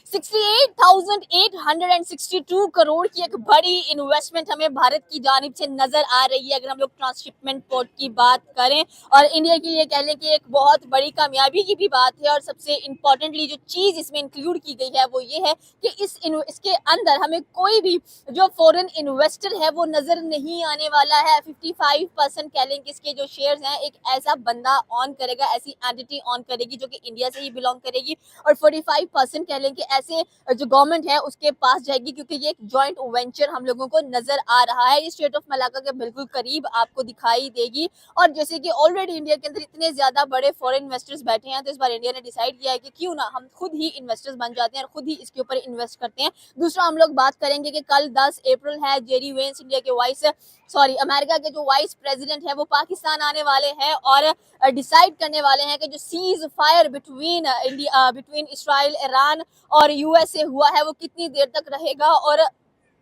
68,862 करोड़ की एक बड़ी इन्वेस्टमेंट हमें भारत की जानिब से नजर आ रही है अगर हम लोग ट्रांसशिपमेंट पोर्ट की बात करें। और इंडिया के लिए कह लें कि एक बहुत बड़ी कामयाबी की भी बात है। और सबसे इम्पोर्टेंटली जो चीज इसमें इंक्लूड की गई है वो ये है कि इसके अंदर हमें कोई भी जो फॉरेन इन्वेस्टर है वो नजर नहीं आने वाला है। 55% कह लें कि इसके जो शेयर्स हैं एक ऐसा बंदा ऑन करेगा, ऐसी एंटिटी ऑन करेगी जो कि इंडिया से ही बिलोंग करेगी। और 45% कह लें कि ऐसे जो गवर्नमेंट है उसके पास जाएगी, क्योंकि ये एक जॉइंट वेंचर हम लोगों को नजर आ रहा है। ये स्टेट ऑफ मलाका के बिल्कुल करीब आपको दिखाई देगी। और जैसे कि ऑलरेडी इंडिया के अंदर इतने ज्यादा बड़े फॉरेन इन्वेस्टर्स बैठे हैं, तो इस बार इंडिया ने डिसाइड किया है कि क्यों ना हम खुद ही इन्वेस्टर्स बन जाते हैं और खुद ही इसके ऊपर इन्वेस्ट करते हैं। दूसरा हम लोग बात करेंगे कि कल 10 अप्रैल है, जेरी वेंस इंडिया के अमेरिका के जो वाइस प्रेसिडेंट है वो पाकिस्तान आने वाले हैं और डिसाइड करने वाले हैं कि जो cease fire between Israel, Iran और यूएसए हुआ है वो कितनी देर तक रहेगा और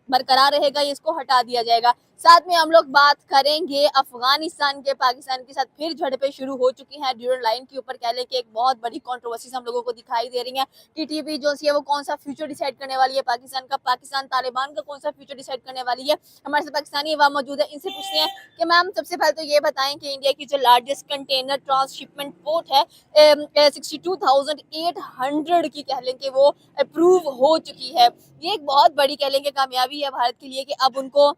बरकरार रहेगा, इसको हटा दिया जाएगा। साथ में हम लोग बात करेंगे अफगानिस्तान के। पाकिस्तान के साथ फिर झड़पें शुरू हो चुकी हैं ड्यूरल लाइन के ऊपर। कह लें कि एक बहुत बड़ी कंट्रोवर्सी हम लोगों को दिखाई दे रही है। टीटीपी जो है वो कौन सा फ्यूचर डिसाइड करने वाली है पाकिस्तान का, पाकिस्तान तालिबान का कौन सा फ्यूचर डिसाइड करने वाली है। हमारे साथ पाकिस्तानी अवाम मौजूद है, इनसे पूछते हैं कि मैम सबसे पहले तो ये बताएं कि इंडिया की जो लार्जेस्ट कंटेनर ट्रांसशिपमेंट पोर्ट है 62,800 की कह लें कि वो अप्रूव हो चुकी है। ये एक बहुत बड़ी कह लेंगे कामयाबी है भारत के लिए कि अब उनको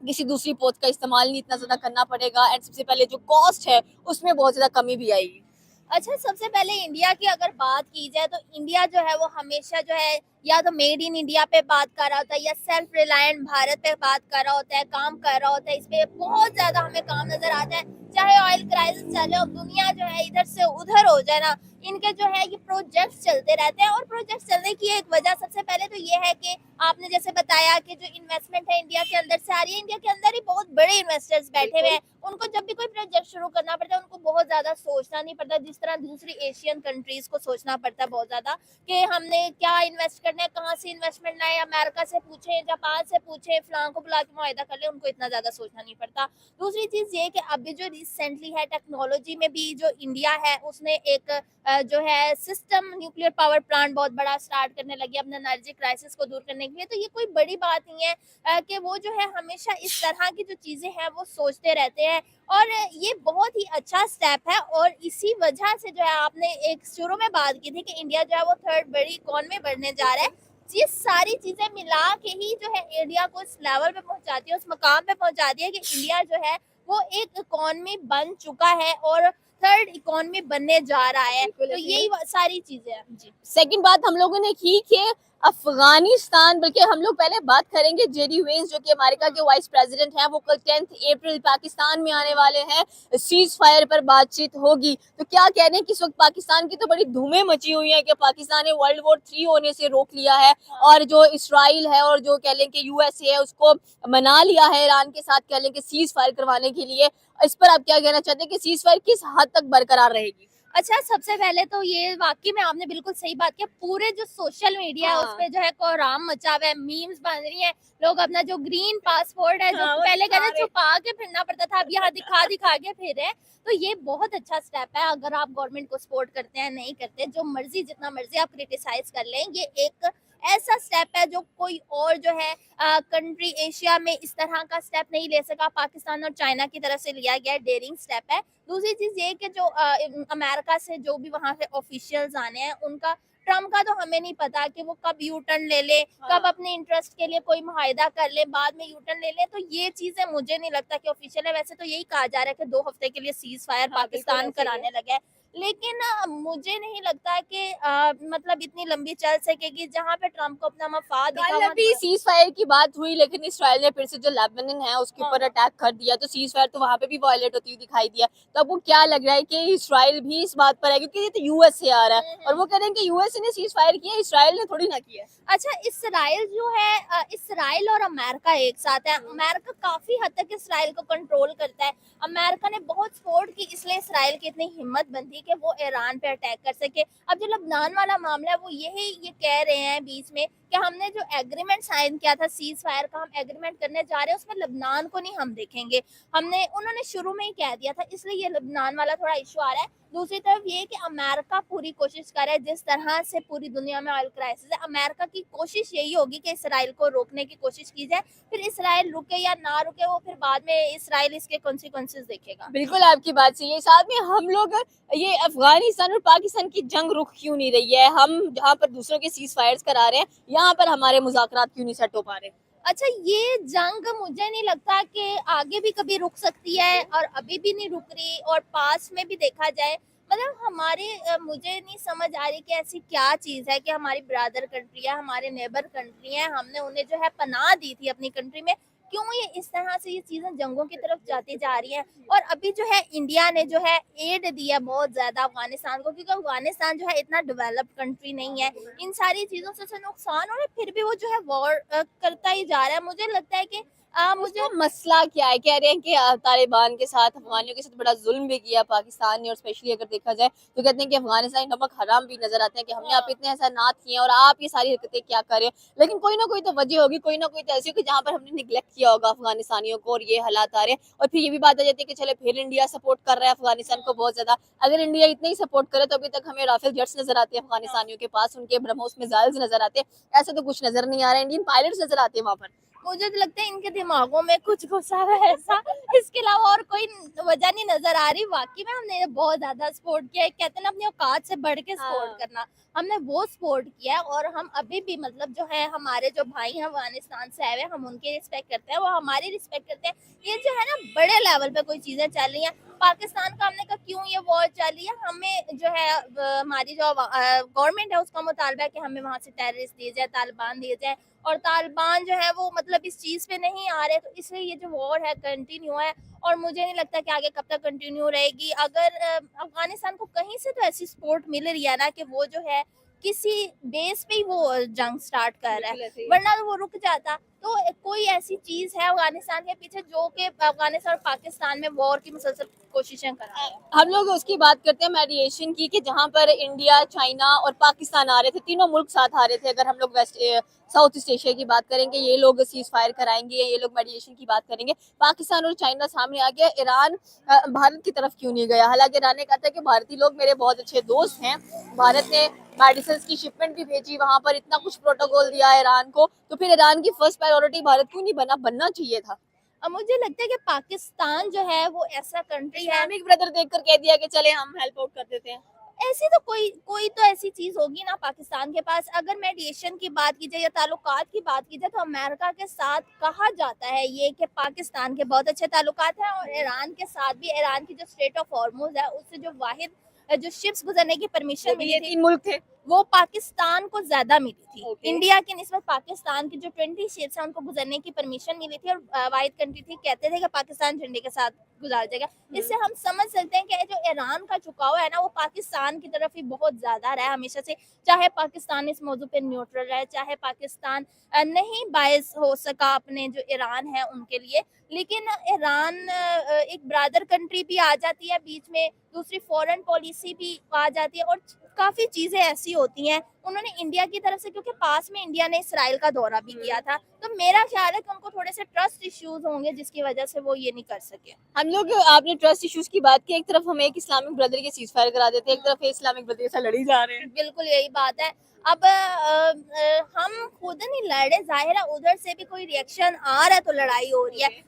किसी दूसरी पोत का इस्तेमाल नहीं इतना ज्यादा करना पड़ेगा। एंड सबसे पहले जो कॉस्ट है उसमें बहुत ज्यादा कमी भी आएगी। अच्छा, सबसे पहले इंडिया की अगर बात की जाए तो इंडिया जो है वो हमेशा जो है या तो मेड इन इंडिया पे बात कर रहा होता है या सेल्फ रिलायंट भारत पे बात कर रहा होता है, काम कर रहा होता है। इस पे बहुत ज्यादा हमें काम नजर आता है। चाहे ऑयल क्राइसिस चले और दुनिया जो है इधर से उधर हो जाए ना, इनके जो है ये प्रोजेक्ट्स चलते रहते हैं। और प्रोजेक्ट्स चलने की एक वजह सबसे पहले तो ये है कि आपने जैसे बताया कि जो इन्वेस्टमेंट है इंडिया के अंदर से आ रही है, इंडिया के अंदर ही बहुत बड़े इन्वेस्टर्स बैठे हुए हैं। उनको जब भी कोई प्रोजेक्ट शुरू करना पड़ता है उनको बहुत ज्यादा सोचना नहीं पड़ता, जिस तरह दूसरी एशियन कंट्रीज को सोचना पड़ता है बहुत ज्यादा कि हमने क्या इन्वेस्ट करना है, कहाँ से इन्वेस्टमेंट लाए, अमेरिका से पूछे, जापान से पूछे, फलां को बुला के मुआयदा कर ले, उनको इतना ज्यादा सोचना नहीं पड़ता। दूसरी चीज ये कि अभी जो रिसेंटली है टेक्नोलॉजी में भी जो इंडिया है उसने एक जो है सिस्टम न्यूक्लियर पावर प्लांट बहुत बड़ा स्टार्ट करने लगी अपने एनर्जी क्राइसिस को दूर करने के लिए। तो ये कोई बड़ी बात नहीं है कि वो जो है हमेशा इस तरह की जो चीजें हैं वो सोचते रहते हैं। और ये बहुत ही अच्छा स्टेप है। और इसी वजह से जो है आपने एक शुरू में बात की थी कि इंडिया जो है वो थर्ड बड़ी इकोनॉमी बनने जा रहा है। ये सारी चीजें मिला के ही जो है इंडिया को इस लेवल पे पहुंचाती है, उस मकाम पे पहुंचाती है कि इंडिया जो है वो एक इकोनॉमी बन चुका है और थर्ड इकोनॉमी बनने जा रहा है। तो यही सारी चीजें हैं जी। सेकंड बात हम लोगों ने की कि अफगानिस्तान, बल्कि हम लोग पहले बात करेंगे जेडी वेंस जो कि अमेरिका के वाइस प्रेसिडेंट हैं, वो कल 10 अप्रैल पाकिस्तान में आने वाले हैं। सीज फायर पर बातचीत होगी। तो क्या कह रहे हैं कि इस वक्त पाकिस्तान की तो बड़ी धूमें मची हुई है कि पाकिस्तान ने वर्ल्ड वॉर 3 होने से रोक लिया है और जो इसराइल है और जो कह लें कि यूएसए है उसको मना लिया है ईरान के साथ कह लें कि सीज फायर करवाने के लिए। इस पर आप क्या कहना चाहते हैं कि सीज फायर किस हद तक बरकरार रहेगी? अच्छा, सबसे पहले तो ये वाकई में आपने बिल्कुल सही बात किया। पूरे जो सोशल मीडिया है उस पे जो है कोहराम मचा हुआ है, मीम्स बन रही है। लोग अपना जो ग्रीन पासपोर्ट है जो पहले कहते छुपा के फिरना पड़ता था, अब यहाँ दिखा दिखा के फिर रहे हैं। तो ये बहुत अच्छा स्टेप है। अगर आप गवर्नमेंट को सपोर्ट करते हैं, नहीं करते, जो मर्जी जितना मर्जी आप क्रिटिसाइज कर लें, ये एक ऐसा स्टेप है जो कोई और जो है कंट्री एशिया में इस तरह का स्टेप नहीं ले सका। पाकिस्तान और चाइना की तरफ से लिया गया डेयरिंग स्टेप है। दूसरी चीज ये कि जो अमेरिका से जो भी वहां से ऑफिशियल्स आने हैं उनका, ट्रम्प का तो हमें नहीं पता कि वो कब यू टर्न ले ले, कब अपने इंटरेस्ट के लिए कोई मुआहिदा कर ले, बाद में यू टर्न ले ले। तो ये चीजें मुझे नहीं लगता कि ऑफिशियल है। वैसे तो यही कहा जा रहा है कि 2 हफ्ते के लिए सीज फायर पाकिस्तान कराने लगा है। लेकिन मुझे नहीं लगता कि मतलब इतनी लंबी चल सकेगी जहाँ पे ट्रम्प को अपना मफाद कल अभी सीज फायर की बात हुई, लेकिन इसराइल ने फिर से जो लेबनान है उसके ऊपर अटैक कर दिया, तो सीज फायर तो वहां पे भी वायलेट होती हुई दिखाई दिया। तो अब वो क्या लग रहा है कि इसराइल भी इस बात पर है, क्योंकि ये तो यूएस से आ रहा है और वो कह रहे हैं कि यूएस ने सीज फायर किया, इसराइल ने थोड़ी ना किया। अच्छा, इसराइल जो है इसराइल और अमेरिका एक साथ है। अमेरिका काफी हद तक इसराइल को कंट्रोल करता है। अमेरिका ने बहुत सपोर्ट की, इसलिए इसराइल की इतनी हिम्मत बनती कि वो ईरान पे अटैक कर सके। अब जो लबनान वाला मामला है वो ये कह रहे हैं बीच में कि हमने जो एग्रीमेंट साइन किया था सीज फायर का, हम एग्रीमेंट करने जा रहे हैं, उसमें लबनान को नहीं हम देखेंगे। उन्होंने शुरू में ही कह दिया था, इसलिए ये लबनान वाला थोड़ा इशू आ रहा है। दूसरी तरफ ये कि अमेरिका पूरी कोशिश कर रहा है, जिस तरह से पूरी दुनिया में ऑयल क्राइसिस है, अमेरिका की कोशिश यही होगी कि इसराइल को रोकने की कोशिश की जाए। फिर इसराइल रुके या ना रुके, वो फिर बाद में इसराइल इसके कॉन्सिक्वेंसेस देखेगा। बिल्कुल आपकी बात सही है। साथ में हम लोग ये अफगानिस्तान और पाकिस्तान की जंग रुक क्यों नहीं रही है? हम जहाँ पर दूसरों के सीज फायर्स करा रहे हैं, यहाँ पर हमारे मुज़ाकरात क्यों नहीं सेट हो पा रहे? अच्छा, ये जंग मुझे नहीं लगता कि आगे भी कभी रुक सकती है, और अभी भी नहीं रुक रही, और पास में भी देखा जाए, मतलब हमारे मुझे नहीं समझ आ रही कि ऐसी क्या चीज़ है कि हमारी ब्रदर कंट्री है, हमारे नेबर कंट्री है, हमने उन्हें जो है पनाह दी थी अपनी कंट्री में, क्यों ये इस तरह से ये चीज़ें जंगों की तरफ जाती जा रही हैं। और अभी जो है इंडिया ने जो है एड दिया बहुत ज़्यादा अफगानिस्तान को, क्योंकि अफगानिस्तान जो है इतना डेवलप्ड कंट्री नहीं है, इन सारी चीज़ों से उसे नुकसान हो रहा है, फिर भी वो जो है वॉर करता ही जा रहा है। मुझे लगता है कि मुझे उसका मसला क्या है? कह रहे हैं कि तालिबान के साथ, अफगानियों के साथ बड़ा जुल्म भी किया पाकिस्तान ने, और स्पेशली अगर देखा जाए तो कहते हैं कि अफगानिस्तान नमक हराम भी नजर आते हैं कि हमने आप इतने एहसानात किए हैं और आप ये सारी हरकतें क्या कर रहे हैं। लेकिन कोई ना कोई तो वजह होगी, कोई ना कोई तो ऐसी होगी जहाँ पर हमने निगलेक्ट किया होगा अफगानिस्तानियों को, और ये हालात आ रहे हैं। और फिर ये भी बात आ जाती है कि चले फिर इंडिया सपोर्ट कर रहा है अफगानिस्तान को बहुत ज्यादा। अगर इंडिया इतना ही सपोर्ट करे तो अभी तक हमें राफेल जेट्स नजर आते हैं अफगानिस्तानियों के पास, उनके ब्रह्मोस मिसाइल्स नजर आते हैं, ऐसा तो कुछ नजर नहीं आ रहा है। इंडियन पायलट्स नजर आते हैं वहां पर। मुझे तो लगता है इनके दिमागों में कुछ घुसा हुआ है ऐसा, इसके अलावा और कोई वजह नहीं नजर आ रही। वाकई में हमने बहुत ज्यादा सपोर्ट किया है, कहते हैं ना अपनी औकात से बढ़ के सपोर्ट हाँ। करना, हमने वो सपोर्ट किया है। और हम अभी भी मतलब जो है हमारे जो भाई हैं अफगानिस्तान से आए हुए, हम उनकी रिस्पेक्ट करते हैं, वो हमारी रिस्पेक्ट करते हैं। ये जो है ना बड़े लेवल पे कोई चीजें चल रही हैं, पाकिस्तान का हमने कहा क्यों ये वॉर चल रही है, हमें जो है हमारी जो गवर्नमेंट है उसका मुतालबा है कि हमें वहां से टेररिस्ट दिए जाए, तालिबान दिए जाए, और तालिबान जो है वो मतलब इस चीज पे नहीं आ रहे, तो इसलिए ये जो वॉर है कंटिन्यू है। और मुझे नहीं लगता कि आगे कब तक कंटिन्यू रहेगी। अगर अफगानिस्तान को कहीं से तो ऐसी सपोर्ट मिल रही है ना कि वो जो है किसी बेस पे ही वो जंग स्टार्ट कर रहा है, वरना तो वो रुक जाता। तो कोई ऐसी चीज है अफगानिस्तान के पीछे जो कि अफगानिस्तान और पाकिस्तान में वॉर की मुसलसल कोशिशें कर रहा है। हम लोग उसकी बात करते हैं मेडिएशन की, कि जहां पर इंडिया, चाइना और पाकिस्तान आ रहे थे, तीनों मुल्क साथ आ रहे थे। अगर हम लोग साउथ ईस्ट एशिया की बात करेंगे, ये लोग सीज फायर कराएंगे, ये लोग मेडिएशन की बात करेंगे। पाकिस्तान और चाइना सामने आ गया। ईरान भारत की तरफ क्यों नहीं गया? हालांकि ईरान ने कहा था कि भारतीय लोग मेरे बहुत अच्छे दोस्त हैं। भारत ने मेडिसिन की शिपमेंट भी भेजी वहां पर, इतना कुछ प्रोटोकॉल दिया ईरान को, तो फिर ईरान की फर्स्ट प्रायोरिटी भारत क्यों नहीं बनना चाहिए था? अब मुझे लगता है कि पाकिस्तान जो है वो ऐसा कंट्री है, इस्लामिक ब्रदर देखकर कह दिया कि चले हम हेल्प आउट कर देते हैं। ऐसी तो कोई कोई तो ऐसी चीज होगी ना पाकिस्तान के पास। अगर मेडिएशन की बात की जाए या ताल्लुकात की बात की जाए, तो अमेरिका के साथ कहा जाता है ये कि पाकिस्तान के बहुत अच्छे ताल्लुकात हैं, और ईरान के साथ भी। ईरान की जो स्ट्रेट ऑफ हॉर्मुज है उससे जो वाहिद जो शिप्स गुजरने की परमिशन मिली ये थी, 3 मुल्क थे। वो पाकिस्तान को ज्यादा मिली थी। Okay. इंडिया की निस्बत पाकिस्तान की जो 20 शिप्स हैं उनको गुजरने की परमिशन मिली थी, और वाहिद कंट्री थी, कहते थे कि पाकिस्तान झंडे के साथ गुजार जाएगा। इससे हम समझ सकते हैं कि जो ईरान का झुकाव है ना वो पाकिस्तान की तरफ ही बहुत ज्यादा रहा है हमेशा से। चाहे पाकिस्तान इस मौजू पे न्यूट्रल रहे, चाहे पाकिस्तान नहीं बायस हो सका अपने जो ईरान है उनके लिए, लेकिन ईरान एक ब्रादर कंट्री भी आ जाती है बीच में, दूसरी फॉरेन पॉलिसी भी आ जाती है, और काफी चीजें ऐसी होती हैं। उन्होंने इंडिया की तरफ से, क्योंकि पास में इंडिया ने इसराइल का दौरा भी किया था, तो मेरा ख्याल है कि उनको थोड़े से ट्रस्ट इश्यूज होंगे जिसकी वजह से वो ये नहीं कर सके। हम लोग, आपने ट्रस्ट इश्यूज की बात की, एक तरफ हम एक इस्लामिक ब्रदर के सीज फायर करा देते हैं, एक तरफ इस्लामिक ब्रदर के साथ लड़ी जा रहे हैं। बिल्कुल यही बात है। अब हम खुद नहीं लड़े, जाहिर है उधर से भी कोई रिएक्शन आ रहा है तो लड़ाई हो रही है।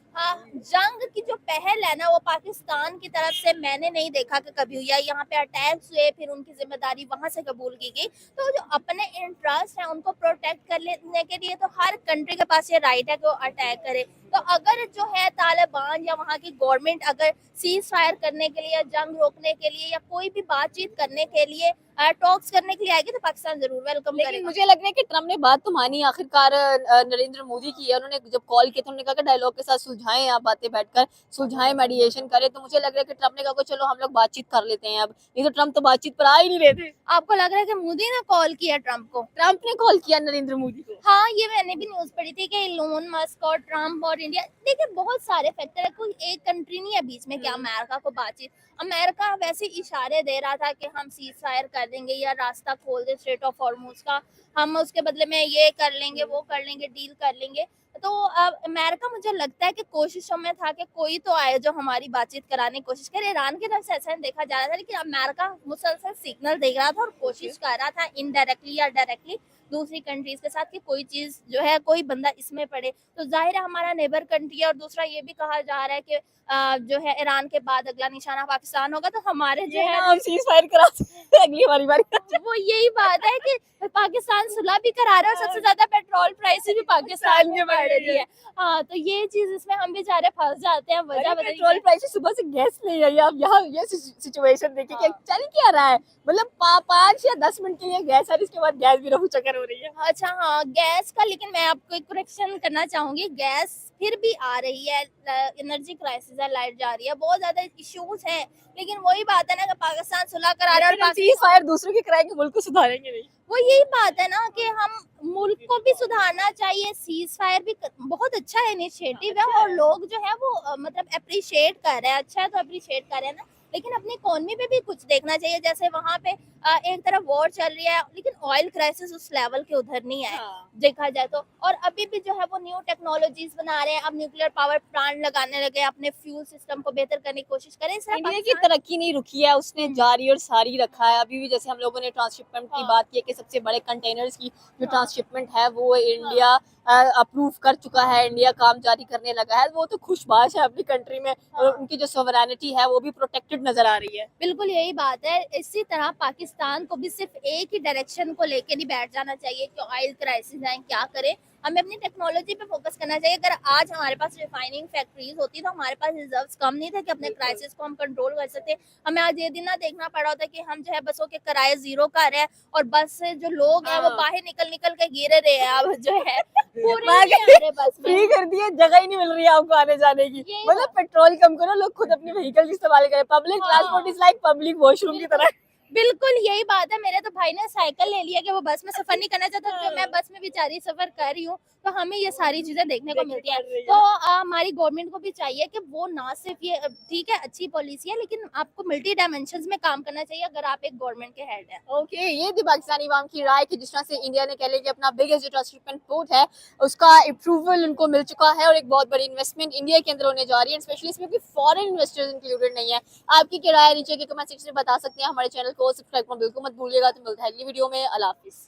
जंग की जो पहल है ना वो पाकिस्तान की तरफ से मैंने नहीं देखा कि कभी हुई है। यहाँ पे अटैक्स हुए, फिर उनकी जिम्मेदारी वहां से कबूल की गई। तो जो अपने इंटरेस्ट है उनको प्रोटेक्ट करने के लिए तो हर कंट्री के पास ये राइट है कि वो अटैक करे। तो अगर जो है तालिबान या वहाँ की गवर्नमेंट अगर सीज फायर करने के लिए या जंग रोकने के लिए या कोई भी बातचीत करने के लिए टॉक्स करने के लिए आएगी, तो पाकिस्तान जरूर वेलकम लेकिन करेगा। मुझे लग रहा है कि ट्रम्प ने बात तो मानी आखिरकार। नरेंद्र मोदी की है, उन्होंने जब कॉल किया था उन्होंने कहा कि डायलॉग के साथ सुलझाएं, आप बातें बैठकर सुलझाएं, मेडिएशन करें। तो मुझे लग रहा है कि ट्रम्प ने कहा कि चलो हम लोग बातचीत कर लेते हैं अब, नहीं तो ट्रम्प तो बातचीत पर आ ही नहीं रहे थे। आपको लग रहा है कि मोदी ने कॉल किया ट्रम्प को? ट्रम्प ने कॉल किया नरेंद्र मोदी को। हाँ, ये मैंने भी न्यूज पढ़ी थी कि इलोन मस्क और ट्रम्प और इंडिया, देखिए बहुत सारे फैक्टर है, कोई एक कंट्री नहीं है बीच में कि अमेरिका को बातचीत। अमेरिका वैसे इशारे दे रहा था कि हम सीज फायर कर देंगे या रास्ता खोल दे स्ट्रेट ऑफ हॉर्मुज का, हम उसके बदले में ये कर लेंगे, वो कर लेंगे, डील कर लेंगे। तो अमेरिका मुझे लगता है कि कोशिशों में था कि कोई तो आए जो हमारी बातचीत कराने की कोशिश करे। ईरान की तरफ से ऐसा नहीं देखा जा रहा था, लेकिन अमेरिका मुसलसल सिग्नल दे रहा था और कोशिश कर रहा था इनडायरेक्टली या डायरेक्टली दूसरी कंट्रीज के साथ कि कोई चीज जो है कोई बंदा इसमें पड़े। तो जाहिर है हमारा नेबर कंट्री है, और दूसरा ये भी कहा जा रहा है कि जो है ईरान के बाद अगला निशाना पाकिस्तान होगा। तो हमारे जो है हम सीज फायर करा सकते हैं अगली बारी वो यही बात है कि पाकिस्तान सुलह भी करा रहा है और सबसे ज्यादा पेट्रोल प्राइस भी पाकिस्तान में बढ़ रही है। हाँ, तो ये चीज इसमें हम बेचारे फंस जाते हैं। वजह बदल पेट्रोल प्राइस सुबह से गैस नहीं आई, आप यहाँ ये सिचुएशन देखिए कि चल क्या रहा है, मतलब 5 या 10 मिनट के लिए गैस है, इसके बाद गैस भी रफू चक्कर हो रही है। अच्छा हाँ, गैस का लेकिन मैं आपको एक करेक्शन करना चाहूंगी, गैस फिर भी आ रही है, एनर्जी क्राइसिस है, लाइट जा रही है, बहुत ज्यादा इश्यूज हैं। लेकिन वही बात है ना कि पाकिस्तान सुलह करा रहा है और सीज फायर दूसरों के कराएंगे, मुल्क को सुधारेंगे नहीं। वो यही बात है ना कि हम मुल्क को भी सुधारना चाहिए। सीज फायर भी बहुत अच्छा इनिशिएटिव है और लोग जो है वो मतलब अप्रिशिएट कर रहे हैं, अच्छा है तो अप्रिशिएट कर रहे हैं ना। लेकिन अपनी इकोनॉमी पे भी कुछ देखना चाहिए। जैसे वहाँ पे एक तरफ वॉर चल रही है, लेकिन ऑयल क्राइसिस उस लेवल के उधर नहीं है देखा जाए तो। और अभी भी जो है वो न्यू टेक्नोलॉजीज बना रहे हैं, अब न्यूक्लियर पावर प्लांट लगाने लगे, अपने फ्यूल सिस्टम को बेहतर करने की कोशिश करें। इंडिया की तरक्की नहीं रुकी है, उसने जारी और सारी रखा है। अभी भी जैसे हम लोगों ने ट्रांसशिपमेंट की बात की कि सबसे बड़े कंटेनर्स की जो ट्रांसशिपमेंट है वो इंडिया अप्रूव कर चुका है, इंडिया काम जारी करने लगा है। वो तो खुशबाश है अपनी कंट्री में, और उनकी जो सोवरेनिटी है वो भी प्रोटेक्टेड नजर आ रही है। बिल्कुल यही बात है। इसी तरह पाकिस्तान को भी सिर्फ एक ही डायरेक्शन को लेके नहीं बैठ जाना चाहिए कि ऑयल क्राइसिस है क्या करें। हमें अपनी टेक्नोलॉजी पे फोकस करना चाहिए। अगर आज हमारे पास रिफाइनिंग फैक्ट्रीज होती तो हमारे पास रिजर्व्स कम नहीं थे कि अपने क्राइसिस को हम कंट्रोल कर सकते। हमें आज ये दिन ना देखना पड़ा होता कि हम जो है बसों के किराए जीरो कर रहे हैं और बस से जो लोग हैं वो बाहर निकल निकल के गिर रहे हैं। अब जो है पूरे नहीं आ रहे बस में। फ्री कर दिए, जगह ही नहीं मिल रही है आपको आने जाने की। मतलब पेट्रोल कम करो, लोग खुद अपने व्हीकल इस्तेमाल करें। Public transport is like public washroom की तरह। बिल्कुल यही बात है। मेरे तो भाई ने साइकिल ले लिया कि वो बस में सफर नहीं करना चाहता, तो मैं बस में बेचारी सफर कर रही हूँ। तो हमें ये सारी चीजें देखने को मिलती हैं। तो हमारी गवर्नमेंट को भी चाहिए कि वो ना सिर्फ ये ठीक है अच्छी पॉलिसी है, लेकिन आपको मल्टी डायमेंशंस में काम करना चाहिए अगर आप एक गवर्नमेंट के हेड हैं। ओके, ये थी पाकिस्तानी अवाम की राय कि जिस तरह से इंडिया ने कह लिया कि अपना बिगेस्ट जो ट्रांसशिपमेंट पोर्ट है उसका अप्रूवल उनको मिल चुका है और एक बहुत बड़ी इन्वेस्टमेंट इंडिया के अंदर होने जा रही है, स्पेशली इसमें कोई फॉरेन इन्वेस्टर्स इंक्लूडेड नहीं है। आपकी क्या राय नीचे के कमेंट सेक्शन में बता सकते हैं। हमारे चैनल को सब्सक्राइब करना बिल्कुल मत भूलिएगा। तो मिलता है अगली वीडियो में। अल्लाह हाफिज़।